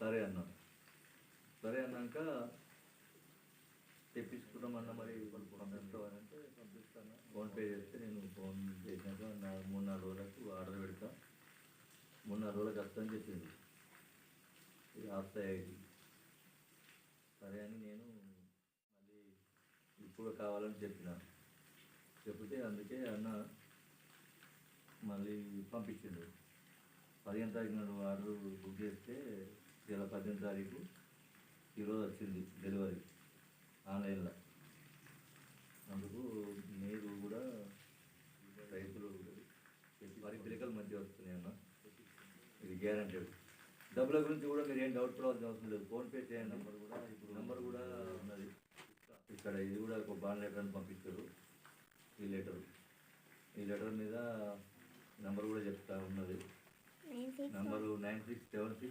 సరే అన్నా. సరే అన్నాక తెప్పించుకుంటామన్న మరి పంపిస్తామనంటే పంపిస్తాను. ఫోన్పే చేస్తే నేను ఫోన్ చేసినాక 3-4 రోజులకు ఆర్డర్ పెడతా, 3-4 రోజులకు వస్తుందని చెప్పింది. ఇది ఆస్తాయి. సరే అని నేను మళ్ళీ ఇప్పుడు కావాలని చెప్పిన, చెప్తే అందుకే అన్న మళ్ళీ పంపించిండు. 15 తారీఖు నాడు ఆర్డర్ బుక్ చేస్తే ఇలా 18 తారీఖు ఈరోజు వచ్చింది డెలివరీ ఆన్లైన్లో. అందుకు మీరు కూడా రైతులు వరి పిలకలు మంచిగా వస్తున్నాయి అన్న, ఇది గ్యారంటీ. డబ్బుల గురించి కూడా మీరు ఏం డౌట్ పడాల్సిన అవసరం లేదు. ఫోన్పే చేయండి. నెంబర్ కూడా ఉన్నది ఇక్కడ. ఇది కూడా ఒక బాండ్ లెటర్ అని పంపించారు. ఈ లెటర్ మీద నెంబర్ కూడా చెప్తా ఉన్నది. నెంబరు 9676